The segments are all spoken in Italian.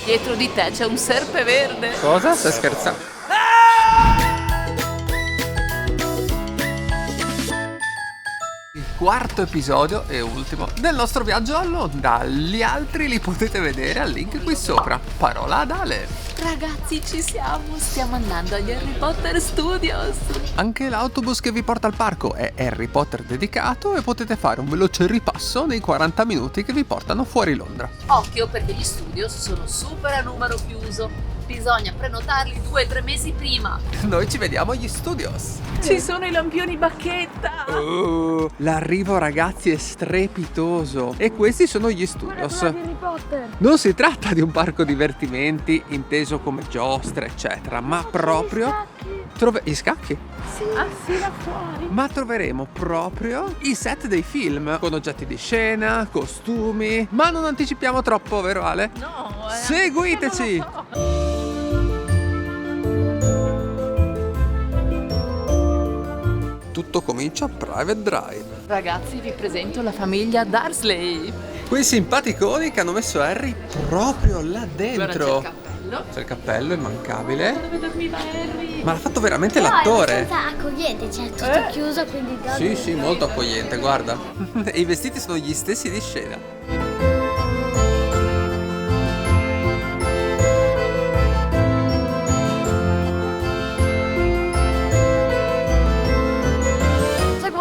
Dietro di te c'è un serpe verde. Cosa? Stai scherzando? Il quarto episodio e ultimo del nostro viaggio a Londra. Gli altri li potete vedere al link qui sopra. Parola ad Ale. Ragazzi, ci siamo, stiamo andando agli Harry Potter Studios. Anche l'autobus che vi porta al parco è Harry Potter dedicato e potete fare un veloce ripasso nei 40 minuti che vi portano fuori Londra. Occhio perché gli studios sono super a numero chiuso. Bisogna prenotarli 2 o 3 mesi prima. Noi ci vediamo agli studios. Ci sono i lampioni bacchetta. L'arrivo, ragazzi, è strepitoso. E questi sono gli studios. Harry Potter. Non si tratta di un parco divertimenti inteso come giostre eccetera, ma proprio gli scacchi? Sì. Ah sì, là fuori. Ma troveremo proprio i set dei film con oggetti di scena, costumi. Ma non anticipiamo troppo, vero Ale? No, seguiteci! Tutto comincia a Private Drive. Ragazzi, vi presento la famiglia Dursley. Quei simpaticoni che hanno messo Harry proprio là dentro. Guarda, c'è il cappello. C'è il cappello, immancabile. Dove dormiva Harry? Ma l'ha fatto veramente Però l'attore. è abbastanza accogliente, cioè tutto chiuso, quindi Sì, molto accogliente, guarda. E i vestiti sono gli stessi di scena.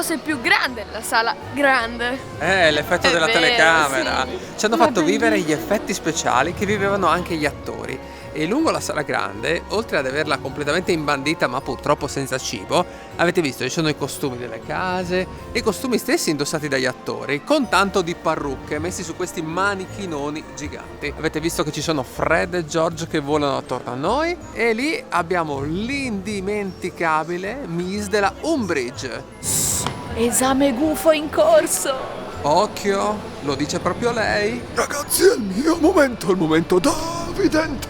Fosse più grande la sala grande. L'effetto È della vero, telecamera. sì. Ci hanno fatto vivere gli effetti speciali che vivevano anche gli attori. E lungo la sala grande, oltre ad averla completamente imbandita ma purtroppo senza cibo, avete visto ci sono i costumi delle case e i costumi stessi indossati dagli attori, con tanto di parrucche messi su questi manichinoni giganti. Avete visto che ci sono Fred e George che volano attorno a noi e lì abbiamo l'indimenticabile Miss della Umbridge. Esame gufo in corso. Occhio, lo dice proprio lei. Ragazzi, è il momento Davidente!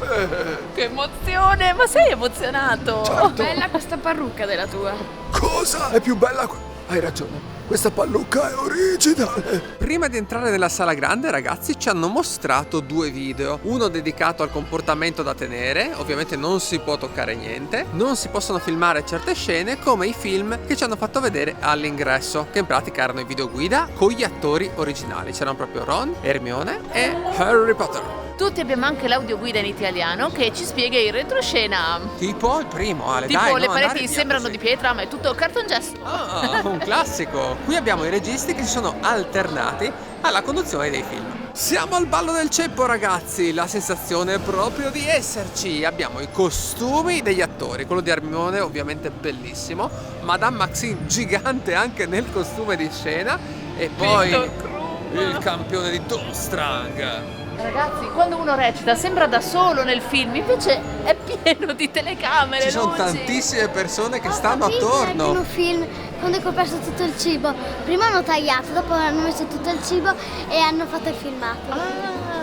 Che emozione, ma sei emozionato? Certo. Bella questa parrucca della tua. Cosa? È più bella? Hai ragione, questa pallucca è originale! Prima di entrare nella sala grande, ragazzi, ci hanno mostrato 2 video. Uno dedicato al comportamento da tenere, ovviamente non si può toccare niente, non si possono filmare certe scene, come i film che ci hanno fatto vedere all'ingresso, che in pratica erano i video guida con gli attori originali. C'erano proprio Ron, Hermione e Harry Potter. Tutti abbiamo anche l'audioguida in italiano che ci spiega in retroscena. Tipo il primo, Ale, Tipo dai, le no, pareti andare via sembrano così. di pietra, ma è tutto cartongesso. Ah, un classico. Qui abbiamo i registi che si sono alternati alla conduzione dei film. Siamo al ballo del ceppo, ragazzi. La sensazione è proprio di esserci. Abbiamo i costumi degli attori. Quello di Hermione ovviamente bellissimo, Madame Maxime gigante anche nel costume di scena. E poi Victor Krum. il campione di Durmstrang. Ragazzi, quando uno recita sembra da solo nel film, invece è pieno di telecamere, Ci sono luci. tantissime persone che stanno Nel attorno. primo film, quando è coperto tutto il cibo, prima hanno tagliato, dopo hanno messo tutto il cibo e hanno fatto il filmato.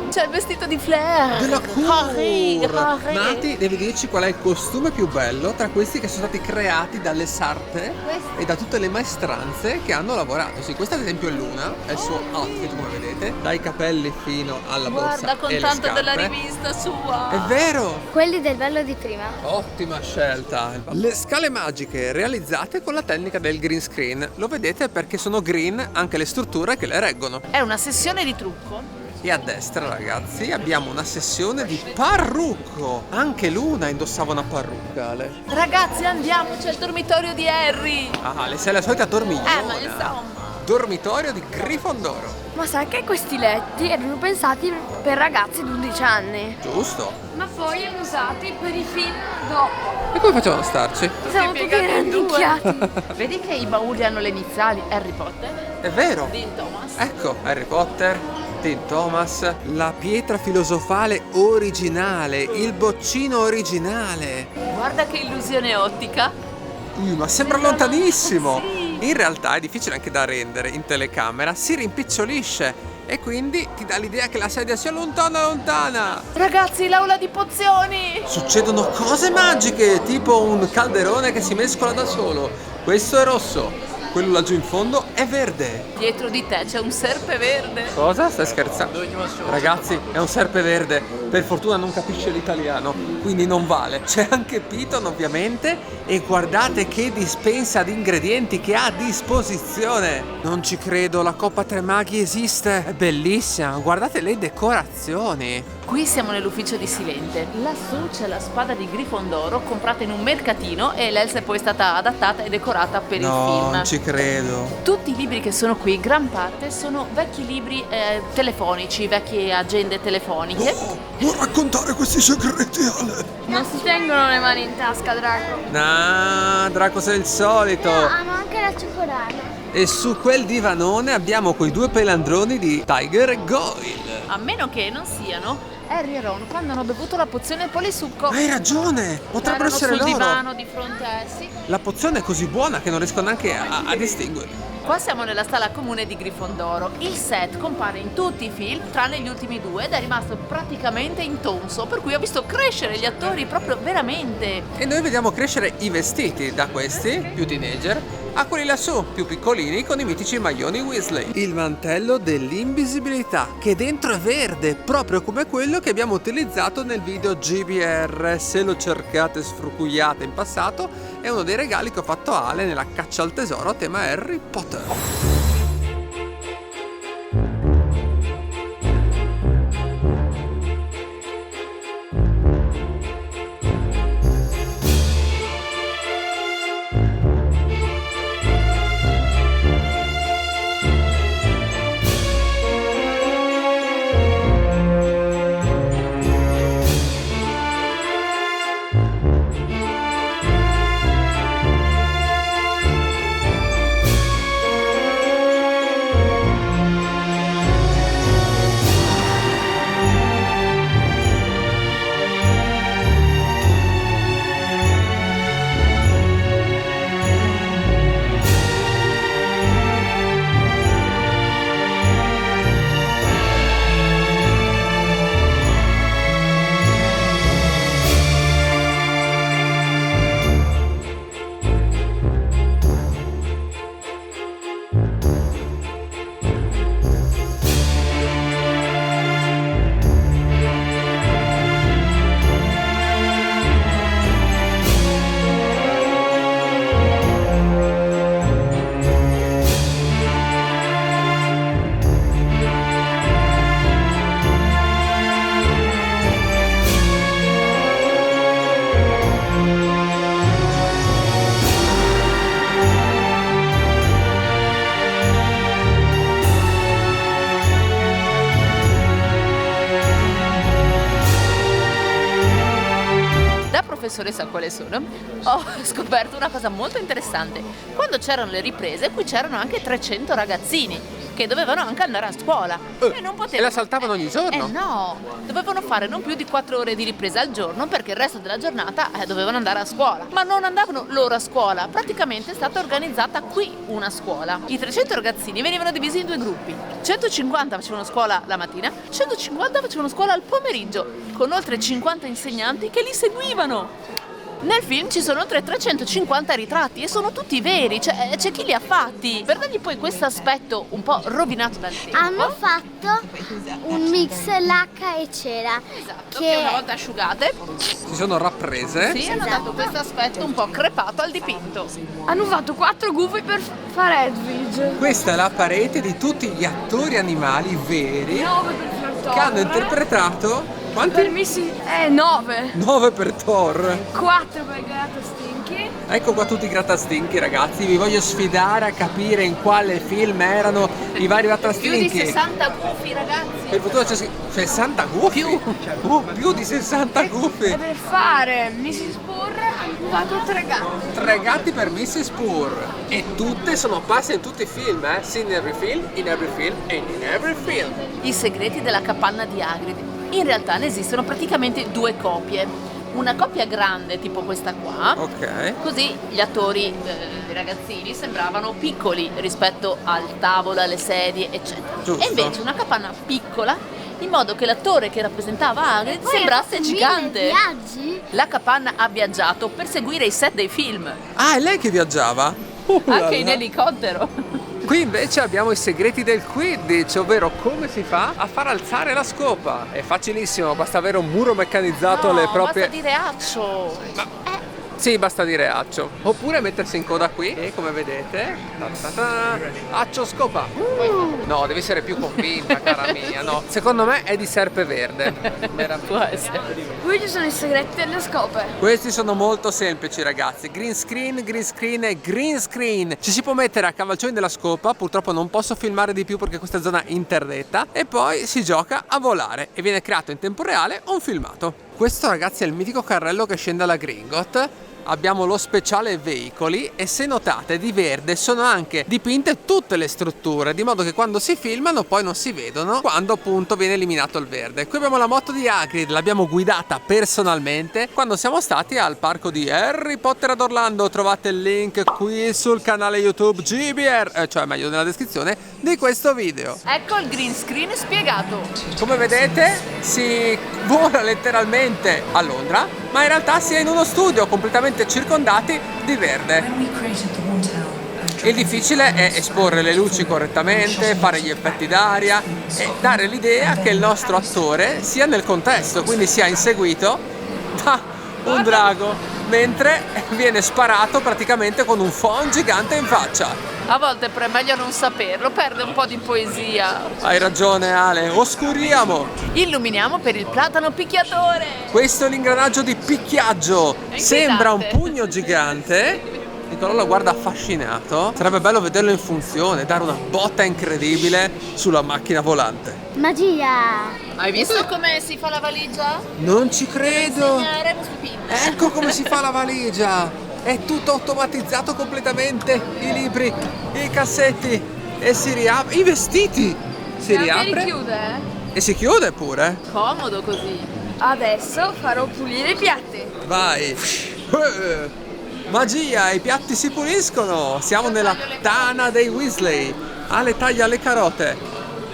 C'è il vestito di Flair. Della Harry. Nati, devi dirci qual è il costume più bello tra questi che sono stati creati dalle sarte e da tutte le maestranze che hanno lavorato. Sì, questa ad esempio è Luna, è il suo outfit come vedete, dai capelli fino alla borsa. Guarda, con e le tanto della scarpe. rivista sua. È vero! Quelli del bello di prima. Ottima scelta! Le scale magiche realizzate con la tecnica del green screen. Lo vedete perché sono green anche le strutture che le reggono. È una sessione di trucco. E a destra, ragazzi, abbiamo una sessione di parrucco. Anche Luna indossava una parrucca, Ale. Ragazzi, andiamo, c'è il dormitorio di Harry. Ah, le sei la solita dormigliona. Ma insomma. Dormitorio di Grifondoro. Ma sai che questi letti erano pensati per ragazzi di 11 anni? Giusto. Ma poi erano usati per i film dopo. E come facciamo a starci? Siamo tutti rannicchiati. Vedi che i bauli hanno le iniziali Harry Potter, È vero. Dean Thomas. Ecco, Harry Potter, Dean Thomas, la pietra filosofale originale, il boccino originale. Guarda che illusione ottica. Ma sembra lontanissimo. In realtà è difficile anche da rendere in telecamera, si rimpicciolisce e quindi ti dà l'idea che la sedia sia lontana. Ragazzi, l'aula di pozioni. Succedono cose magiche, tipo un calderone che si mescola da solo. Questo è rosso, quello laggiù in fondo è verde. Dietro di te c'è un serpe verde. Cosa? Stai scherzando? Ragazzi, è un serpe verde. Per fortuna non capisce l'italiano, quindi non vale. C'è anche Piton, ovviamente, e guardate che dispensa di ingredienti che ha a disposizione. Non ci credo, la Coppa Tre Maghi esiste. È bellissima, guardate le decorazioni. Qui siamo nell'ufficio di Silente. Lassù c'è la spada di Grifondoro comprata in un mercatino e l'Elsa è poi stata adattata e decorata per il film. Non ci credo. Tutti i libri che sono qui, gran parte, sono vecchi libri telefonici, vecchie agende telefoniche. Non raccontare questi segreti, Ale. Non si tengono le mani in tasca, Draco. No, Draco sei il solito. Hanno anche la cioccolata. E su quel divanone abbiamo quei due pelandroni di Tiger e Goyle. A meno che non siano Harry e Ron quando hanno bevuto la pozione polisucco. Hai ragione, potrebbero Erano essere sul loro. divano di fronte a essi. La pozione è così buona che non riesco neanche a distinguerli. Qua siamo nella sala comune di Grifondoro. Il set compare in tutti i film, tranne gli ultimi due, ed è rimasto praticamente intonso, per cui ho visto crescere gli attori proprio veramente. E noi vediamo crescere i vestiti da questi, più teenager, a quelli lassù, più piccolini, con i mitici maglioni Weasley. Il mantello dell'invisibilità, che dentro è verde, proprio come quello che abbiamo utilizzato nel video GBR. Se lo cercate sfrucugliate in passato, è uno dei regali che ho fatto a Ale nella caccia al tesoro a tema Harry Potter. Professoressa, quale sono? Ho scoperto una cosa molto interessante. Quando c'erano le riprese, qui c'erano anche 300 ragazzini che dovevano anche andare a scuola e non potevano. E la saltavano ogni giorno? No, dovevano fare non più di 4 ore di ripresa al giorno perché il resto della giornata dovevano andare a scuola. Ma non andavano loro a scuola, praticamente è stata organizzata qui una scuola. I 300 ragazzini venivano divisi in due gruppi. 150 facevano scuola la mattina, 150 facevano scuola al pomeriggio, con oltre 50 insegnanti che li seguivano. Nel film ci sono oltre 350 ritratti e sono tutti veri, c'è chi li ha fatti. Per dargli poi questo aspetto un po' rovinato dal tempo. Hanno fatto un mix lacca e cera. Esatto, che una volta asciugate Si sono rapprese. sì, hanno dato questo aspetto un po' crepato al dipinto. Hanno fatto 4 gufi per fare Edwige. Questa è la parete di tutti gli attori animali veri 9 per Flirtore. che hanno interpretato. Quanti? Per Missy 9. 9 per Thor. 4 per Gato Stinky. Ecco qua tutti i grattastinchi, ragazzi. Vi voglio sfidare a capire in quale film erano i vari Più grattastinchi. di 60 gufi, ragazzi. Per fortuna c'è 60 gufi? Più di 60 E gufi. per fare Mrs. Burr hanno fatto 3 gatti. 3 gatti per Mrs. Purr. E tutte sono apparse in tutti i film, eh? Sì, in every film, in every film e in every film. I segreti della capanna di Hagrid. In realtà ne esistono praticamente 2 copie. Una coppia grande, tipo questa qua. Ok. Così gli attori, i ragazzini, sembravano piccoli rispetto al tavolo, alle sedie, eccetera. Giusto. E invece una capanna piccola, in modo che l'attore che rappresentava Hagrid Poi sembrasse ha fatto gigante. 1000 viaggi. La capanna ha viaggiato per seguire i set dei film. Ah, è lei che viaggiava? Anche in elicottero. Qui invece abbiamo i segreti del Quidditch, ovvero come si fa a far alzare la scopa. È facilissimo, basta avere un muro meccanizzato alle proprie... basta dire accio. Sì, basta dire accio. Oppure mettersi in coda qui e come vedete, accio scopa. No, devi essere più convinta, cara mia. No, secondo me è di Serpeverde. Può essere. Qui ci sono i segreti delle scope. Questi sono molto semplici, ragazzi. Green screen e green screen. Ci si può mettere a cavalcioni della scopa. Purtroppo non posso filmare di più perché questa è zona interdetta. E poi si gioca a volare e viene creato in tempo reale un filmato. Questo, ragazzi, è il mitico carrello che scende alla Gringotts. Abbiamo lo speciale veicoli e se notate di verde sono anche dipinte tutte le strutture, di modo che quando si filmano poi non si vedono quando appunto viene eliminato il verde. Qui abbiamo la moto di Hagrid, l'abbiamo guidata personalmente quando siamo stati al parco di Harry Potter ad Orlando. Trovate il link qui sul canale YouTube GBR, cioè meglio nella descrizione di questo video. Ecco il green screen spiegato. Come vedete si vola letteralmente a Londra, ma in realtà si è in uno studio completamente circondati di verde. Il difficile è esporre le luci correttamente, fare gli effetti d'aria e dare l'idea che il nostro attore sia nel contesto, quindi sia inseguito da un drago mentre viene sparato praticamente con un phon gigante in faccia. A volte però è meglio non saperlo, perde un po' di poesia. Hai ragione, Ale, oscuriamo. Illuminiamo per il platano picchiatore. Questo è l'ingranaggio di picchiaggio. È Sembra un inquietante. pugno gigante. Nicolò lo guarda affascinato. Sarebbe bello vederlo in funzione, dare una botta incredibile sulla macchina volante. Magia! Hai visto come si fa la valigia? Non ci credo. Remus Lupin. Ecco come si fa la valigia. È tutto automatizzato completamente. I libri, i cassetti e si riapre. I vestiti si Anche riapre richiude, e si chiude pure. Comodo così. Adesso farò pulire i piatti. Vai. Magia, i piatti si puliscono. Siamo nella tana dei Weasley. Ale taglia le carote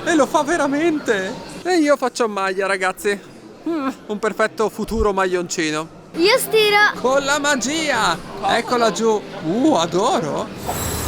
e lo fa veramente. E io faccio maglia, ragazzi. Un perfetto futuro maglioncino. Io stiro! Con la magia. Eccola giù. Adoro.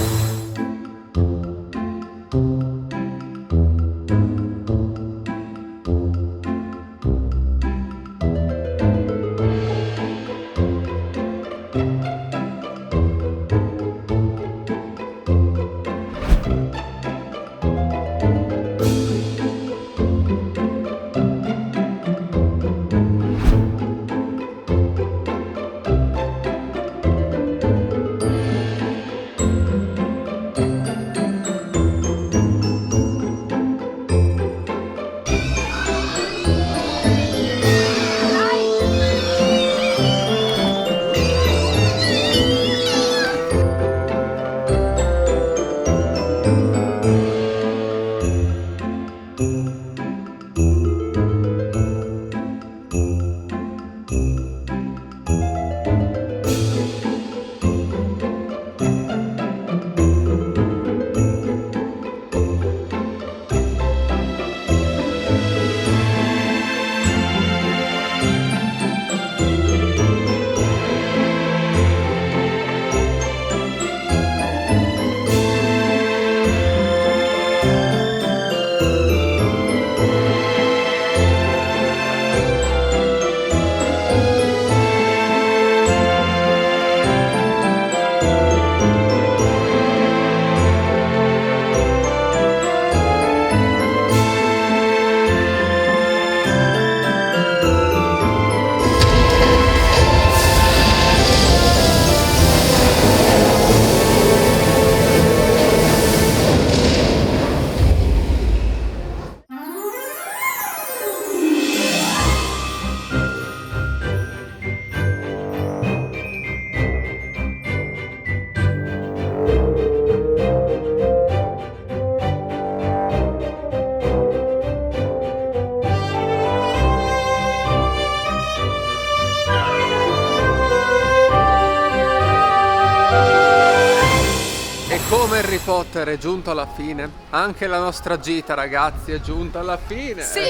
Come Harry Potter è giunto alla fine, anche la nostra gita, ragazzi, è giunta alla fine. Sì,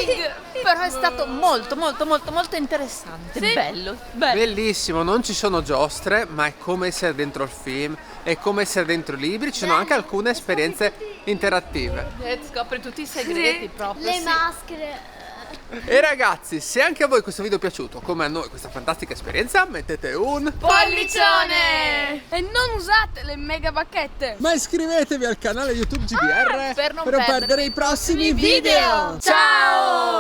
però è stato molto interessante. Sì. Bello. Bellissimo, non ci sono giostre, ma è come essere dentro il film, è come essere dentro i libri, ci sono anche alcune esperienze interattive. Scopri tutti i segreti proprio. Le sì. maschere. E ragazzi, se anche a voi questo video è piaciuto, come a noi questa fantastica esperienza, mettete un Pollicione! E non usate le mega bacchette! ma iscrivetevi al canale YouTube GBR per non perdere i prossimi video. Ciao!